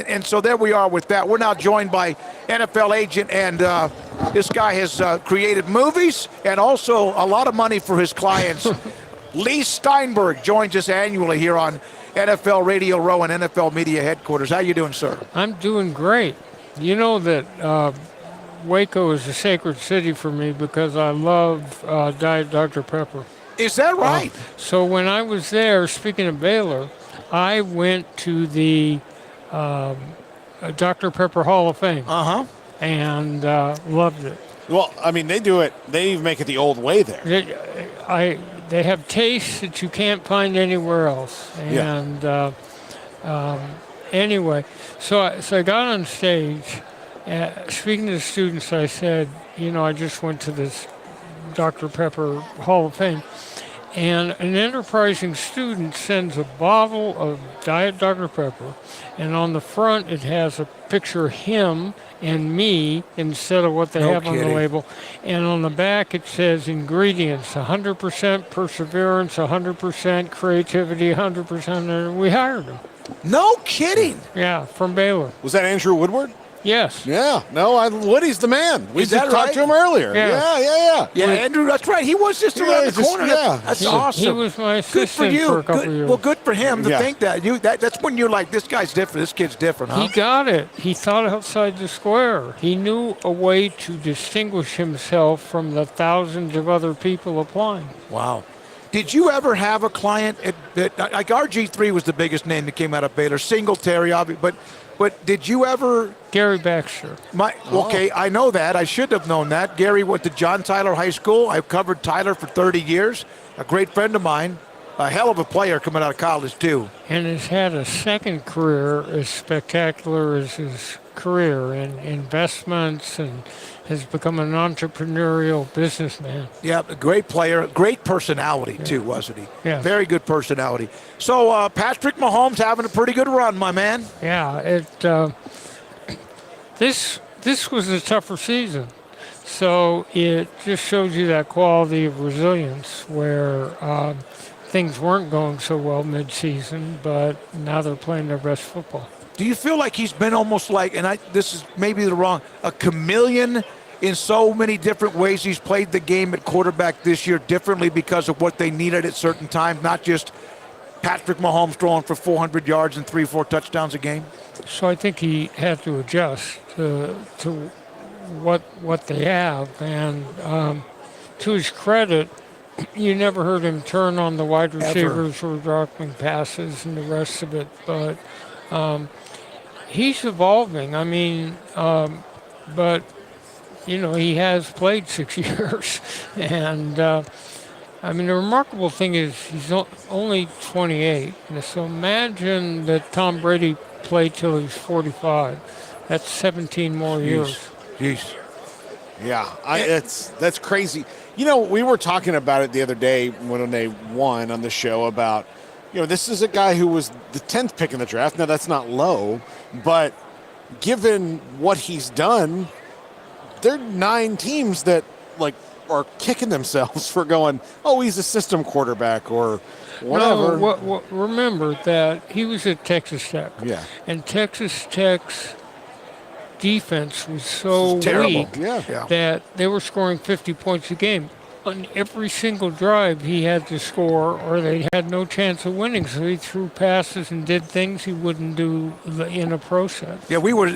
And so there we are with that. We're now joined by NFL agent, and this guy has created movies and also a lot of money for his clients. Leigh Steinberg joins us annually here on NFL Radio Row and NFL Media Headquarters. How you doing, sir? I'm doing great. You know that Waco is a sacred city for me because I love Diet Dr. Pepper. Is that right? So when I was there, speaking of Baylor, I went to the Dr. Pepper Hall of Fame. And loved it. Well, I mean, they do it. They even make it the old way there. They have tastes that you can't find anywhere else. And anyway, so I got on stage. Speaking to the students, I said, I just went to this Dr. Pepper Hall of Fame. And an enterprising student sends a bottle of Diet Dr. Pepper, and on the front it has a picture of him and me instead of what they have on the label. And on the back it says ingredients, 100% perseverance, 100% creativity, 100%. We hired him. No kidding. Yeah, from Baylor. Was that Andrew Woodward? Yes. Yeah. No, Woody's the man. We just talked to him earlier. Yeah. Yeah, Andrew, that's right. He was just around the corner. Yeah. That's awesome. He was my assistant for a couple of years. Well, good for him to think that. That's when you're like, this guy's different. This kid's different, huh? He got it. He thought outside the square. He knew a way to distinguish himself from the thousands of other people applying. Wow. Did you ever have a client that like RG3 was the biggest name that came out of Baylor, Singletary, obviously, but did you ever? Gary Baxter. Okay, I know that. I should have known that. Gary went to John Tyler High School. I've covered Tyler for 30 years. A great friend of mine. A hell of a player coming out of college, too. And has had a second career as spectacular as his career in investments and has become an entrepreneurial businessman. Yeah, a great player, great personality, too, wasn't he? Yeah. Very good personality. So Patrick Mahomes having a pretty good run, my man. Yeah, this was a tougher season. So it just shows you that quality of resilience where things weren't going so well mid-season, but now they're playing their best football. Do you feel like he's been almost like, and this is maybe a chameleon in so many different ways? He's played the game at quarterback this year differently because of what they needed at certain times, not just Patrick Mahomes throwing for 400 yards and 3-4 touchdowns a game? So I think he had to adjust to what they have, and to his credit, you never heard him turn on the wide receivers or dropping passes and the rest of it, but he's evolving. I mean, but he has played 6 years, and I mean the remarkable thing is he's only 28. So imagine that Tom Brady played till he's 45. That's 17 more years. Jeez. Yeah, that's crazy. We were talking about it the other day when they won on the show about, this is a guy who was the 10th pick in the draft. Now, that's not low, but given what he's done, there are 9 teams that, are kicking themselves for going, oh, he's a system quarterback or whatever. No, remember that he was at Texas Tech. Yeah. And Texas Tech's defense was so weak that they were scoring 50 points a game. On every single drive he had to score or they had no chance of winning, so he threw passes and did things he wouldn't do in a pro set. Yeah, we were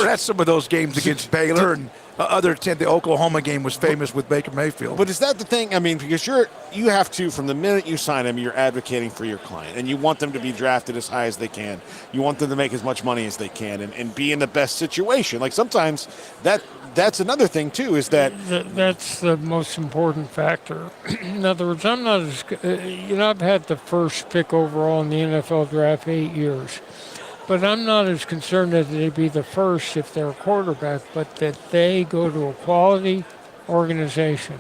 at some of those games against Baylor, and the Oklahoma game was famous with Baker Mayfield. But is that the thing? I mean, because you have to, from the minute you sign them, you're advocating for your client, and you want them to be drafted as high as they can. You want them to make as much money as they can and be in the best situation. Like sometimes that's another thing too, is that's the most important factor. In other words, I'm not as I've had the first pick overall in the NFL draft 8 years, but I'm not as concerned that they be the first if they're a quarterback, but that they go to a quality organization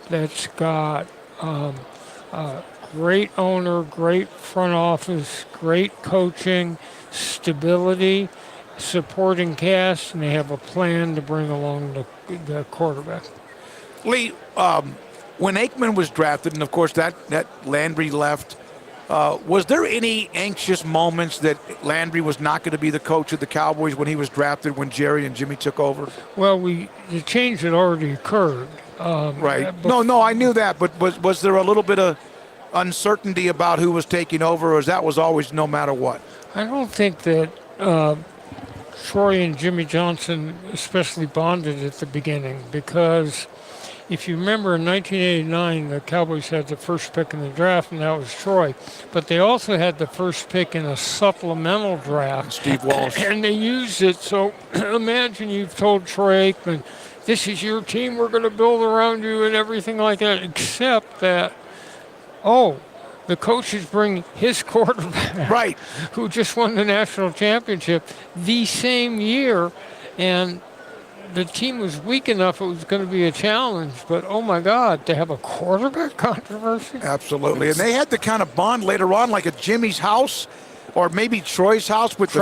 that's got a great owner, great front office, great coaching, stability, supporting cast, and they have a plan to bring along the quarterback. Leigh, when Aikman was drafted, and of course that Landry left, Was there any anxious moments that Landry was not going to be the coach of the Cowboys when he was drafted, when Jerry and Jimmy took over? Well, the change had already occurred. Right. No, I knew that, but was there a little bit of uncertainty about who was taking over, or that was always no matter what? I don't think that Troy and Jimmy Johnson especially bonded at the beginning, because if you remember in 1989, the Cowboys had the first pick in the draft, and that was Troy. But they also had the first pick in a supplemental draft. Steve Walsh. And they used it. So imagine you've told Troy Aikman, this is your team, we're going to build around you and everything like that, except that, the coaches bring his quarterback, Right, who just won the national championship the same year, and the team was weak enough it was going to be a challenge. But oh my God, to have a quarterback controversy? absolutely. And they had the kind of bond later on, like at Jimmy's house, or maybe Troy's house with the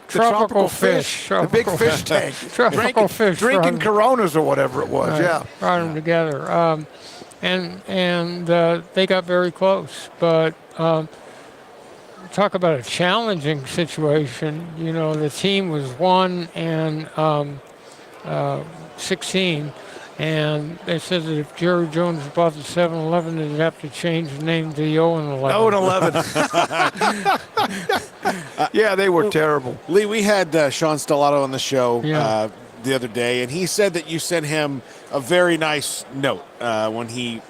tropical fish, the big fish tank, tropical fish, drinking Coronas or whatever it was. Yeah, brought them together. And they got very close. But talk about a challenging situation. You know, the team was 1 and 16, and they said that if Jerry Jones bought the 7-Eleven, they'd have to change the name to the 0-11. 0-11. Yeah, they were terrible. Lee, we had Sean Stellato on the show the other day, and he said that you sent him a very nice note when he,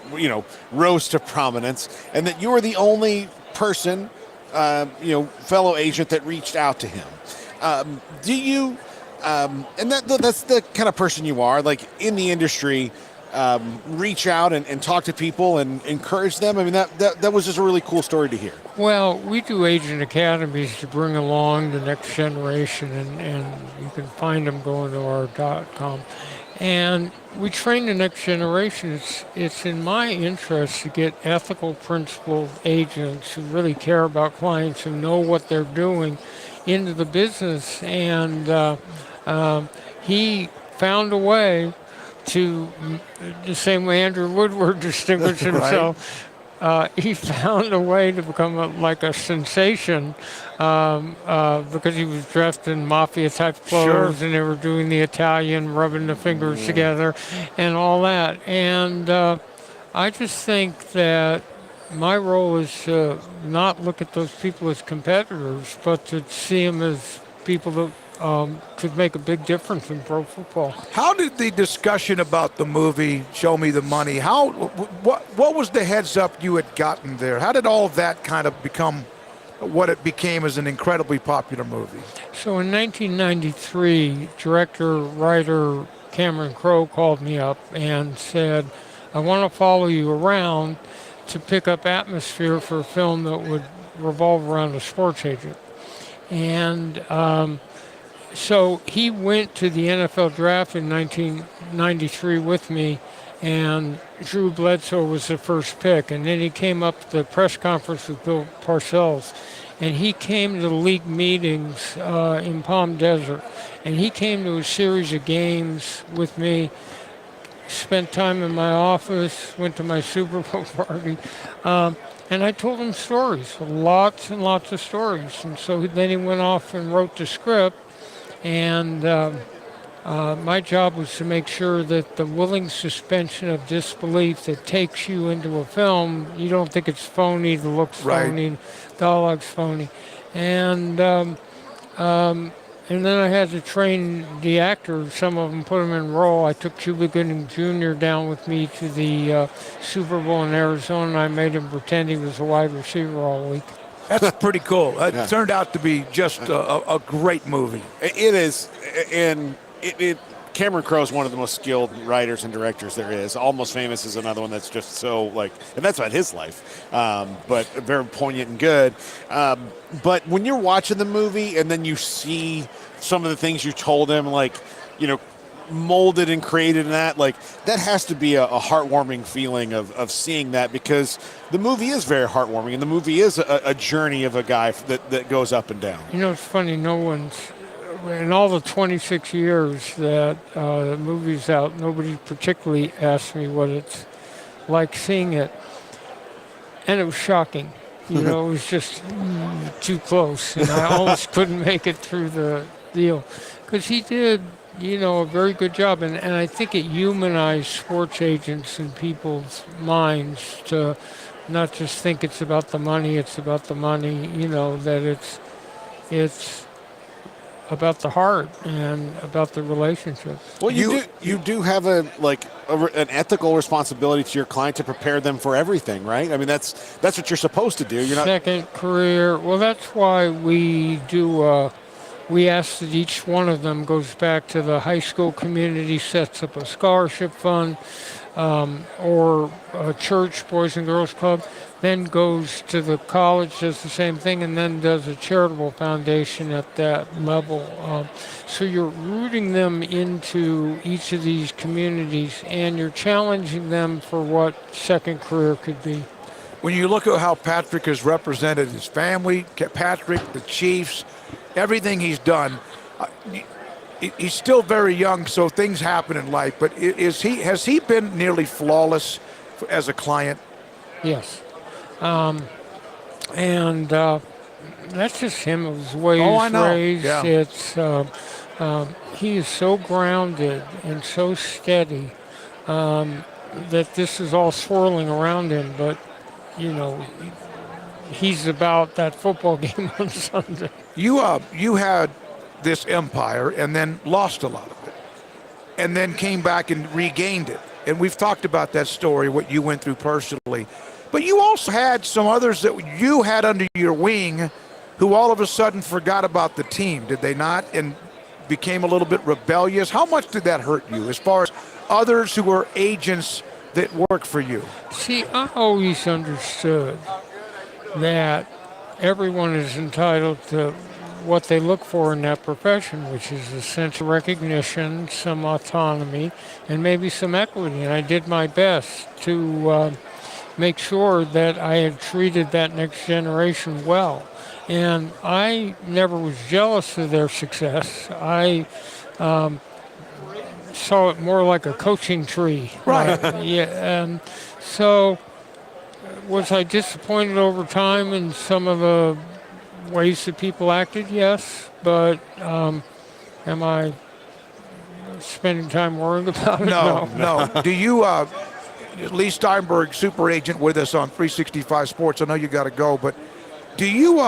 rose to prominence, and that you were the only person, fellow agent that reached out to him. Do you, and that's the kind of person you are, like in the industry, reach out and talk to people and encourage them? I mean, that was just a really cool story to hear. Well, we do agent academies to bring along the next generation, and you can find them going to our .com. And we train the next generation. It's in my interest to get ethical, principled agents who really care about clients, who know what they're doing, into the business. And he found a way to, the same way Andrew Woodward distinguished himself, he found a way to become like a sensation because he was dressed in mafia-type clothes, and they were doing the Italian, rubbing the fingers together and all that. And I just think that my role is to not look at those people as competitors, but to see them as people that could make a big difference in pro football. How did the discussion about the movie Show Me the Money, what was the heads up you had gotten there? How did all of that kind of become what it became as an incredibly popular movie? So in 1993, writer Cameron Crowe called me up and said, I want to follow you around to pick up atmosphere for a film that would revolve around a sports agent. And so he went to the NFL draft in 1993 with me, and Drew Bledsoe was the first pick. And then he came up to the press conference with Bill Parcells, and he came to the league meetings in Palm Desert, and he came to a series of games with me, spent time in my office, went to my Super Bowl party, and I told him stories, lots and lots of stories. And so then he went off and wrote the script. And my job was to make sure that the willing suspension of disbelief that takes you into a film, you don't think it's phony, the look's phony, dialogue's phony. And then I had to train the actors, some of them, put them in role. I took Cuba Gooding Jr. down with me to the Super Bowl in Arizona, and I made him pretend he was a wide receiver all week. That's pretty cool. It turned out to be just a great movie. It is, and Cameron Crowe is one of the most skilled writers and directors there is. Almost Famous is another one that's just so and that's about his life, but very poignant and good. But when you're watching the movie and then you see some of the things you told him, molded and created in that has to be a heartwarming feeling of seeing that, because the movie is very heartwarming, and the movie is a journey of a guy that goes up and down. It's funny, no one's, in all the 26 years that the movie's out, nobody particularly asked me what it's like seeing it. And it was shocking. You know, it was just too close, and I almost couldn't make it through the deal. Because he did, you know, a very good job, and I think it humanized sports agents in people's minds to not just think it's about the money, it's about the money, you know, that it's about the heart and about the relationships. Well, you do have an ethical responsibility to your client to prepare them for everything, right? I mean, that's what you're supposed to do. You're not Second career. Well, that's why we do. We ask that each one of them goes back to the high school community, sets up a scholarship fund, or a church, Boys and Girls Club, then goes to the college, does the same thing, and then does a charitable foundation at that level. So you're rooting them into each of these communities, and you're challenging them for what second career could be. When you look at how Patrick has represented his family, Patrick, the Chiefs, everything he's done, he's still very young, so things happen in life. But has he been nearly flawless as a client? Yes. And that's just him, his way Oh, I he's know. raised. Yeah. It's he is so grounded and so steady that this is all swirling around him. But you know, he's about that football game on Sunday. You had this empire and then lost a lot of it, and then came back and regained it. And we've talked about that story, what you went through personally. But you also had some others that you had under your wing who all of a sudden forgot about the team, did they not? And became a little bit rebellious. How much did that hurt you as far as others who were agents that work for you? See, I always understood that everyone is entitled to what they look for in that profession, which is a sense of recognition, some autonomy, and maybe some equity. And I did my best to make sure that I had treated that next generation well. And I never was jealous of their success. I saw it more like a coaching tree. Right. Yeah. And so was I disappointed over time in some of the ways that people acted? Yes. But am I spending time worrying about it? No. Do you, Leigh Steinberg, super agent with us on 365 Sports. I know you got to go, but do you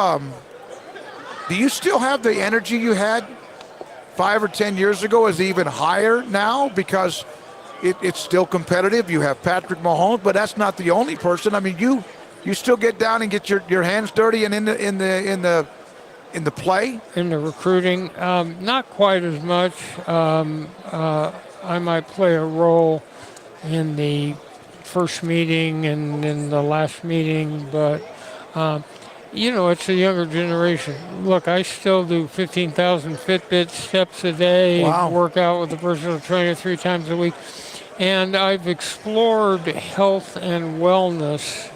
still have the energy you had 5 or 10 years ago? Is it even higher now because it's still competitive? You have Patrick Mahomes, but that's not the only person. I mean, you still get down and get your hands dirty and in the play. In the recruiting, not quite as much. I might play a role in the first meeting and in the last meeting, but you know, it's a younger generation. Look, I still do 15,000 Fitbit steps a day, Wow. work out with a personal trainer 3 times a week, and I've explored health and wellness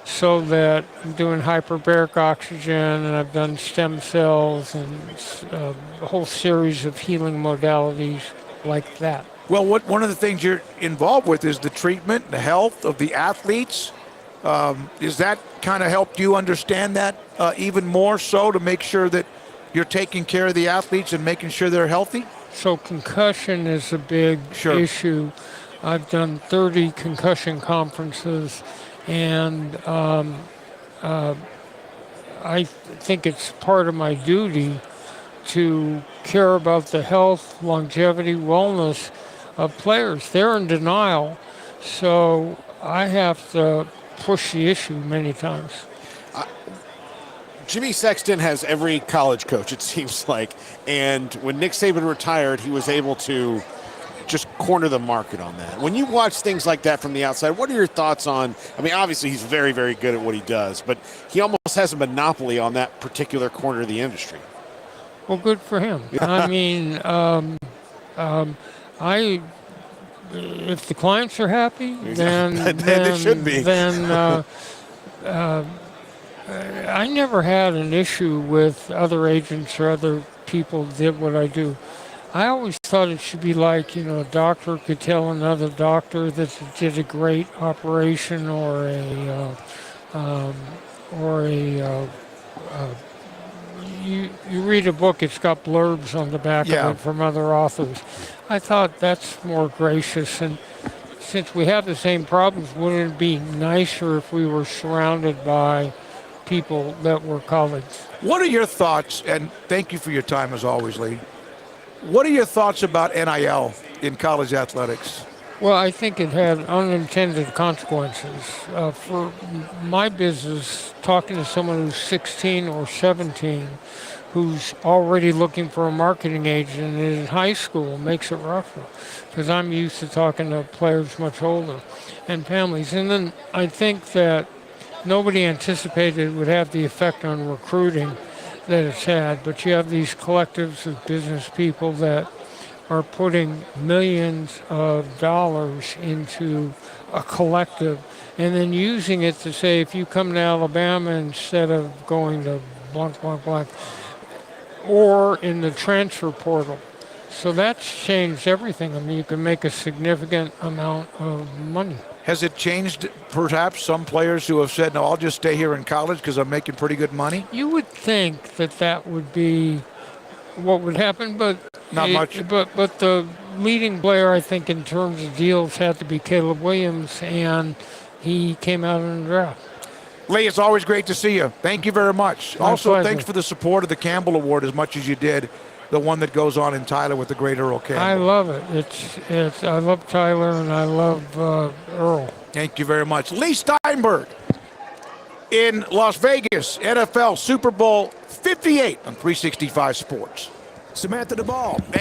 so that I'm doing hyperbaric oxygen, and I've done stem cells and a whole series of healing modalities like that. Well, one of the things you're involved with is the treatment, the health of the athletes. Is that kind of helped you understand that even more so to make sure that you're taking care of the athletes and making sure they're healthy? So concussion is a big issue. I've done 30 concussion conferences, and I think it's part of my duty to care about the health, longevity, wellness of players. They're in denial, so I have to push the issue many times. Jimmy Sexton has every college coach, it seems like. And when Nick Saban retired, he was able to just corner the market on that. When you watch things like that from the outside, what are your thoughts on, I mean, obviously he's very, very good at what he does, but he almost has a monopoly on that particular corner of the industry. Well, good for him. I mean, if the clients are happy, then they should be. Then I never had an issue with other agents or other people did what I do. I always thought it should be like, you know, a doctor could tell another doctor that they did a great operation, or you read a book, it's got blurbs on the back Yeah. of it from other authors. I thought that's more gracious. And since we have the same problems, wouldn't it be nicer if we were surrounded by people that were colleagues? What are your thoughts, and thank you for your time as always, Lee. What are your thoughts about NIL in college athletics? Well, I think it had unintended consequences. For my business, talking to someone who's 16 or 17 who's already looking for a marketing agent in high school makes it rougher, because I'm used to talking to players much older and families. And then I think that nobody anticipated it would have the effect on recruiting that it's had, but you have these collectives of business people that are putting millions of dollars into a collective and then using it to say, if you come to Alabama instead of going to blank, blank, blank, or in the transfer portal. So that's changed everything. I mean, you can make a significant amount of money. Has it changed perhaps some players who have said, no, I'll just stay here in college because I'm making pretty good money? You would think that that would be what would happen, but Not much. But the leading player, I think, in terms of deals, had to be Caleb Williams, and he came out in the draft. Lee, it's always great to see you. Thank you very much. My Also, pleasure. thanks for the support of the Campbell Award as much as you did, the one that goes on in Tyler with the great Earl Campbell. I love it. I love Tyler and I love Earl. Thank you very much. Leigh Steinberg in Las Vegas, NFL Super Bowl 58 on 365 Sports. Samantha DeBall.